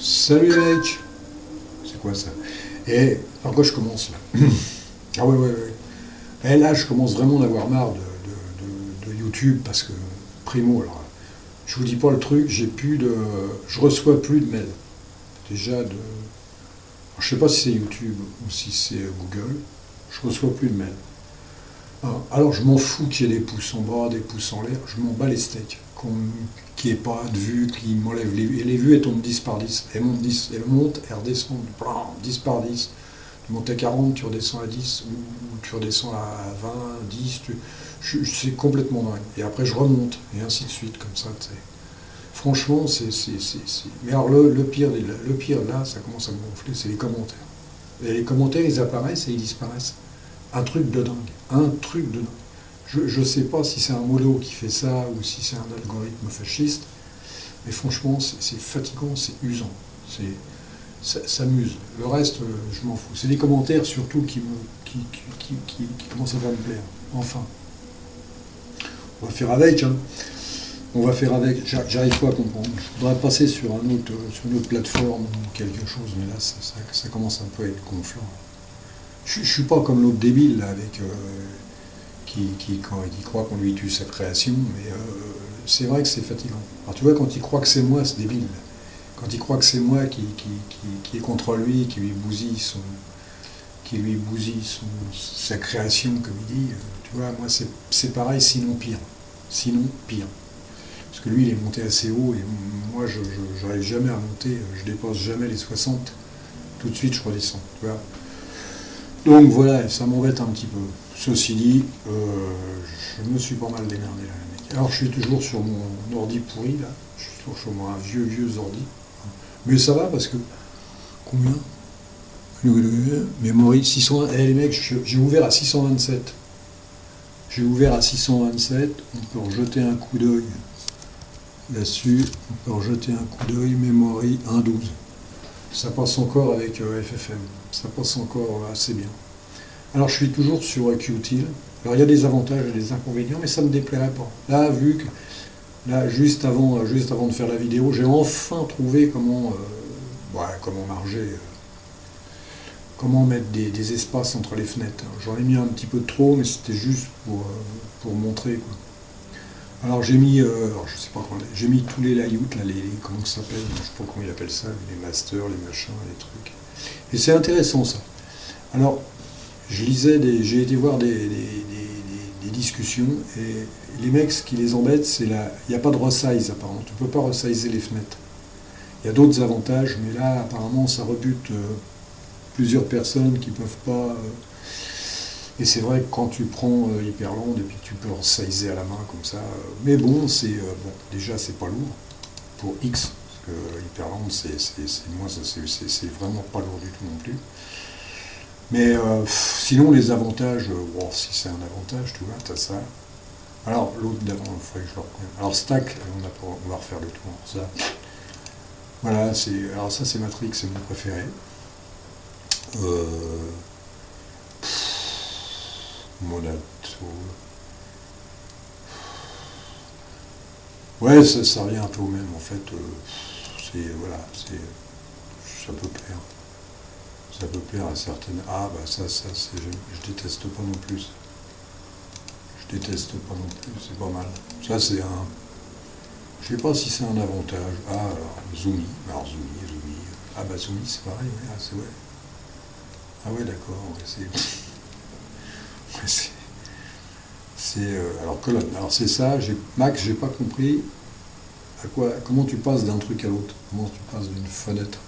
Salut les mecs. C'est quoi ça? Et par quoi je commence là? Ah ouais, ouais, ouais. Et là, je commence vraiment d'avoir marre de YouTube parce que, primo, alors, je vous dis pas le truc, j'ai plus de. Je reçois plus de mails. Déjà de. Alors, je sais pas si c'est YouTube ou si c'est Google, je reçois plus de mails. Alors, je m'en fous qu'il y ait des pouces en bas, des pouces en l'air, je m'en bats les steaks. Qu'il n'y ait pas de vues, qui m'enlève les vues. Et les vues, elles tombent 10 par 10. Elles montent 10, elles montent, elles redescendent. Blam, 10 par 10. Tu montes à 40, tu redescends à 10, ou tu redescends à 20, 10. C'est complètement dingue. Et après, je remonte, et ainsi de suite, comme ça. Tu sais. Franchement, Mais alors, le pire, là, ça commence à me gonfler, c'est les commentaires. Et les commentaires, ils apparaissent et ils disparaissent. Un truc de dingue. Un truc de dingue. Je ne sais pas si c'est un mollo qui fait ça ou si c'est un algorithme fasciste, mais franchement, c'est fatigant, c'est usant. Ça m'use. Le reste, je m'en fous. C'est les commentaires surtout qui commencent à pas me plaire. Enfin, on va faire avec. Hein. On va faire avec. J'arrive pas à comprendre. Je voudrais passer sur une autre plateforme ou quelque chose, mais là, ça commence un peu à être gonflant. Je suis pas comme l'autre débile là, avec qui croit qu'on lui tue sa création, mais c'est vrai que c'est fatigant. Alors tu vois, quand il croit que c'est moi, c'est débile. Quand il croit que c'est moi qui est contre lui, sa création, comme il dit, tu vois, moi c'est pareil, sinon pire. Sinon pire. Parce que lui, il est monté assez haut, et moi, je n'arrive jamais à monter, je dépasse jamais les 60, tout de suite, je redescends, tu vois. Donc voilà, ça m'embête un petit peu. Ceci dit, je me suis pas mal démerdé là, les mecs. Alors je suis toujours sur mon ordi pourri là, je suis toujours sur un vieux ordi. Mais ça va parce que. Combien? Memory 600. Eh les mecs, j'ai ouvert à 627. J'ai ouvert à 627, on peut rejeter un coup d'œil là-dessus, on peut rejeter un coup d'œil, Memory 1.12. Ça passe encore avec FFM, ça passe encore assez bien. Alors je suis toujours sur Qtile. Alors il y a des avantages et des inconvénients, mais ça ne me déplairait pas. Là, vu que là, juste avant de faire la vidéo, j'ai enfin trouvé comment marger, comment mettre des espaces entre les fenêtres. J'en ai mis un petit peu de trop, mais c'était juste pour montrer, quoi. Alors j'ai mis, alors je sais pas comment, j'ai mis tous les layouts, là, comment ça s'appelle, je sais pas comment ils appellent ça, les masters, les machins, les trucs. Et c'est intéressant ça. Alors, j'ai été voir des discussions, et les mecs, ce qui les embête, c'est il n'y a pas de resize apparemment, tu ne peux pas resizer les fenêtres. Il y a d'autres avantages, mais là, apparemment, ça rebute plusieurs personnes qui ne peuvent pas. Et c'est vrai que quand tu prends Hyperland, et puis tu peux resizer à la main comme ça, mais bon, déjà, c'est pas lourd pour X, parce que Hyperland, c'est vraiment pas lourd du tout non plus. Mais sinon, les avantages, si c'est un avantage, tu vois, t'as ça. Alors, l'autre d'avant, il faudrait que je le reprenne. Alors, Stack, on va refaire le tour. Ça. Voilà, alors ça, c'est Matrix, c'est mon préféré. Monato. Ouais, ça revient un peu au même, en fait. Ça peut plaire. Ça peut plaire à certaines. Ah, bah je déteste pas non plus. Je déteste pas non plus, c'est pas mal. Ça, c'est un. Je sais pas si c'est un avantage. Ah, alors, Zoomy. Alors, Zoomy. Ah, bah, Zoomy, c'est pareil, ouais. Ah, c'est ouais. Ah, ouais, d'accord. Ouais, alors, colonne. Alors, c'est ça. Max, j'ai pas compris comment tu passes d'un truc à l'autre. Comment tu passes d'une fenêtre.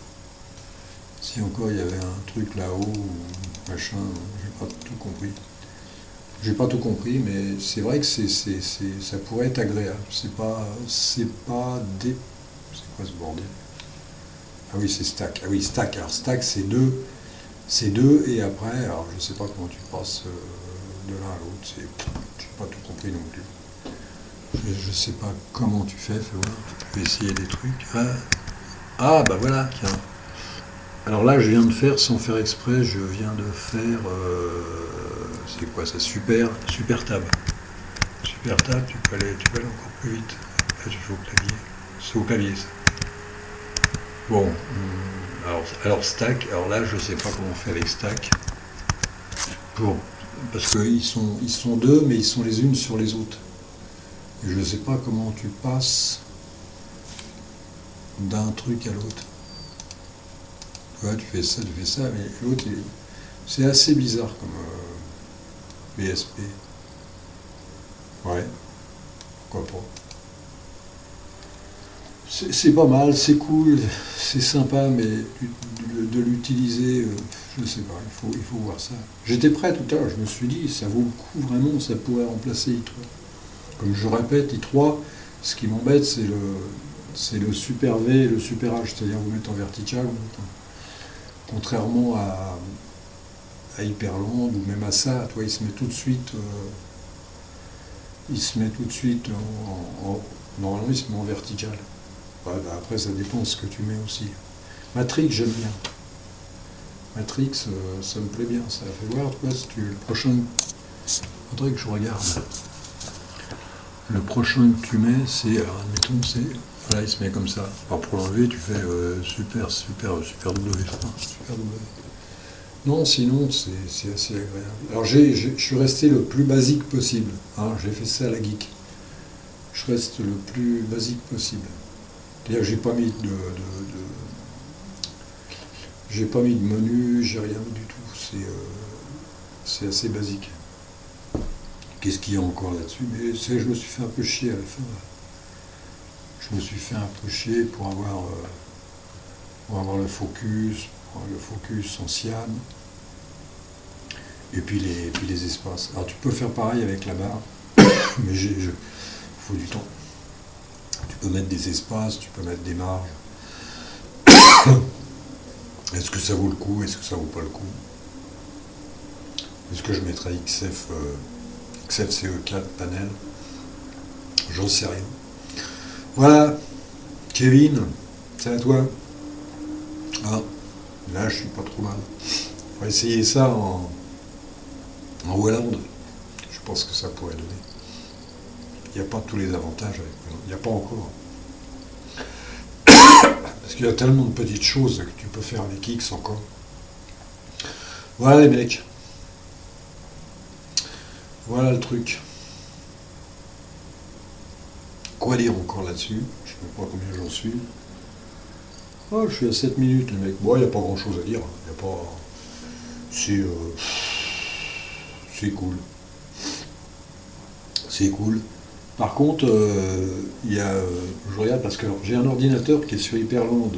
Si encore il y avait un truc là-haut, ou machin, j'ai pas tout compris. J'ai pas tout compris, mais c'est vrai que ça pourrait être agréable. C'est pas des. C'est quoi ce bordel? Ah oui, c'est Stack. Ah oui, Stack. Alors Stack, c'est deux, et après, alors je sais pas comment tu passes de l'un à l'autre. J'ai pas tout compris non plus. Je sais pas comment tu fais, tu peux essayer des trucs. Ah bah voilà, tiens. Alors là, je viens de faire, sans faire exprès, je viens de faire, c'est quoi ça, super tab. Super tab, tu peux aller encore plus vite. Là, tu joues au clavier. C'est au clavier, ça. Bon, alors stack, alors là je sais pas comment faire les stacks, pour, parce ils sont deux, mais ils sont les unes sur les autres. Et je sais pas comment tu passes d'un truc à l'autre. Tu vois, tu fais ça, mais l'autre, c'est assez bizarre comme BSP. Ouais, pourquoi pas. C'est pas mal, c'est cool, c'est sympa, mais de l'utiliser, je sais pas, il faut voir ça. J'étais prêt tout à l'heure, je me suis dit, ça vaut le coup vraiment, ça pourrait remplacer i3. Comme je répète, i3, ce qui m'embête, c'est le super V et le super H, c'est-à-dire vous mettre en vertical, contrairement à Hyperland ou même à ça, toi, il se met tout de suite, normalement, il se met en vertical. Ouais, bah après, ça dépend de ce que tu mets aussi. Matrix, j'aime bien. Matrix, ça me plaît bien. Ça fait voir, toi, si tu le prochain. Faudrait que je regarde. Le prochain que tu mets, c'est. Alors, admettons, c'est. Voilà, il se met comme ça. Alors, pour l'enlever, tu fais super W, je crois. Super W. Non, sinon, c'est assez agréable. Alors, je suis resté le plus basique possible. Hein, j'ai fait ça à la geek. Je reste le plus basique possible. C'est-à-dire que j'ai pas mis de menu, j'ai rien du tout. C'est assez basique. Qu'est-ce qu'il y a encore là-dessus? Mais je me suis fait un peu chier à la fin. Je me suis fait un peu chier pour avoir le focus, en cyan, et puis les espaces. Alors tu peux faire pareil avec la barre, mais il faut du temps. Tu peux mettre des espaces, tu peux mettre des marges. Est-ce que ça vaut le coup? Est-ce que ça vaut pas le coup? Est-ce que je mettrai XFCE4 panel? J'en sais rien. Voilà, Kevin, c'est à toi. Ah, là je suis pas trop mal. On va essayer ça en Wallland. Je pense que ça pourrait donner. Il n'y a pas tous les avantages avec Wallland. Il n'y a pas encore. Parce qu'il y a tellement de petites choses que tu peux faire avec X encore. Voilà les mecs. Voilà le truc. Quoi dire encore là-dessus? Je ne sais pas combien j'en suis. Oh, je suis à 7 minutes les mecs. Bon, il n'y a pas grand chose à dire. Il n'y a pas. C'est cool. C'est cool. Par contre, je regarde parce que j'ai un ordinateur qui est sur Hyperland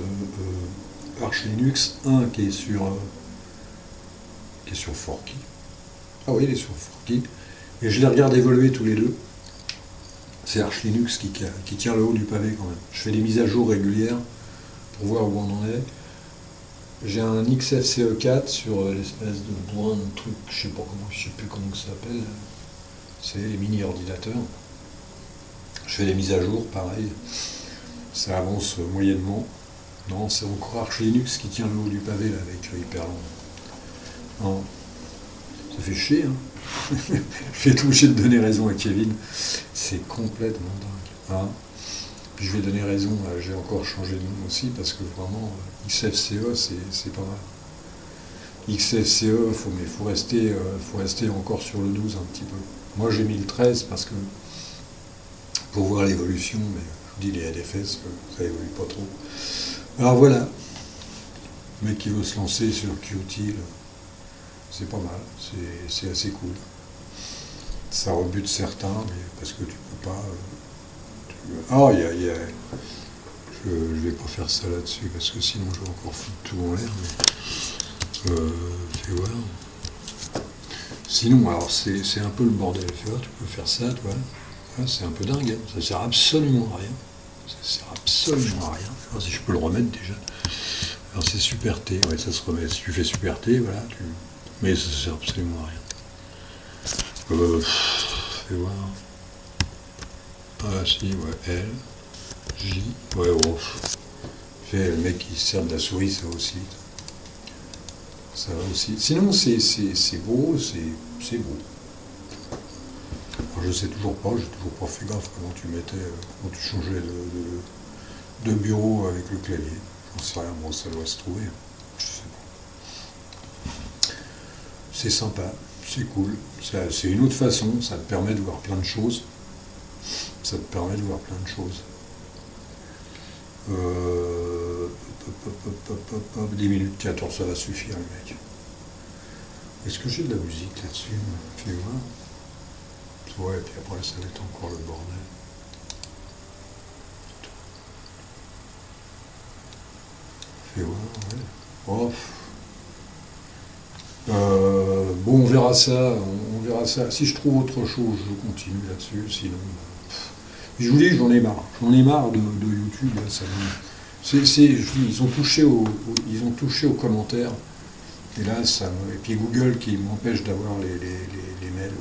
Arch Linux, un qui est sur Forky. Ah oui, il est sur Forky. Et je les regarde évoluer tous les deux. C'est Arch Linux qui tient le haut du pavé quand même. Je fais des mises à jour régulières pour voir où on en est. J'ai un XFCE4 sur l'espèce de boin de truc, je sais plus comment ça s'appelle. C'est les mini ordinateurs. Je fais des mises à jour, pareil. Ça avance moyennement. Non, c'est encore Arch Linux qui tient le haut du pavé là, avec Hyperland. Non, ça fait chier, hein. Je vais être obligé de donner raison à Kevin. C'est complètement dingue. Hein. Puis je vais donner raison, j'ai encore changé de nom aussi, parce que vraiment, XFCE, c'est pas mal. XFCE, mais faut rester encore sur le 12 un petit peu. Moi j'ai mis le 13 parce que pour voir l'évolution, mais je vous dis les LFS, ça évolue pas trop. Alors voilà, le mec qui veut se lancer sur Qtile, c'est pas mal, c'est assez cool. Ça rebute certains, mais parce que tu peux pas. Ah, je vais pas faire ça là-dessus, parce que sinon je vais encore foutre tout en l'air, mais. Fais voir. Sinon, alors c'est un peu le bordel. Fais voir, tu peux faire ça, toi. Ah, c'est un peu dingue, hein. Ça sert absolument à rien. Ça sert absolument à rien. Fais voir si je peux le remettre déjà. Alors c'est Super T, ouais, ça se remet. Si tu fais Super T, voilà, mais ça sert absolument à rien. Fais voir. Ah si, ouais, L, J, ouais, oh. Fait le mec qui sert de la souris, ça aussi. Ça va aussi. Sinon, c'est beau, c'est beau. Alors, je sais toujours pas, j'ai toujours pas fait gaffe comment tu changeais de bureau avec le clavier. J'en sais rien, bon, ça doit se trouver. Je sais pas. C'est sympa, c'est cool. C'est une autre façon, ça te permet de voir plein de choses. Ça te permet de voir plein de choses. 10 minutes 14, ça va suffire, le mec. Est-ce que j'ai de la musique là-dessus? Fais voir. Ouais, et puis après, ça va être encore le bordel. Fais voir, ouais. Oh. Bon, on verra ça, on verra ça. Si je trouve autre chose, je continue là-dessus. Sinon, je vous dis, j'en ai marre. J'en ai marre de YouTube. Là, je dis, ils ont touché aux commentaires. Et là, et puis Google qui m'empêche d'avoir les mails.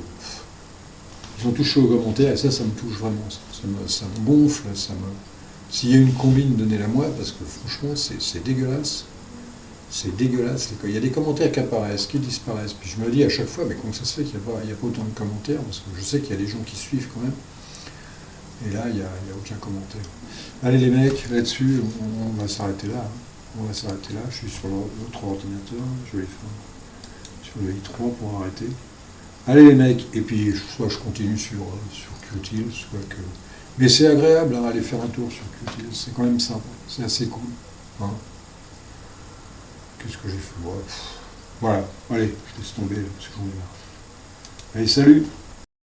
Ils ont touché aux commentaires et ça me touche vraiment. Ça me gonfle. S'il y a une combine, donnez-la moi parce que franchement, c'est dégueulasse. C'est dégueulasse. Il y a des commentaires qui apparaissent, qui disparaissent. Puis je me dis à chaque fois, mais comment ça se fait qu'il n'y a pas autant de commentaires? Parce que je sais qu'il y a des gens qui suivent quand même. Et là, il n'y a aucun commentaire. Allez les mecs, là-dessus, on va s'arrêter là. On va s'arrêter là. Je suis sur l'autre ordinateur. Je vais faire sur le i3 pour arrêter. Allez les mecs, et puis soit je continue sur Qtils, soit que... Mais c'est agréable, hein, aller faire un tour sur Qtils. C'est quand même sympa. C'est assez cool. Hein. Qu'est-ce que j'ai fait? Voilà, allez, je laisse tomber, parce que j'en ai marre. Allez, salut!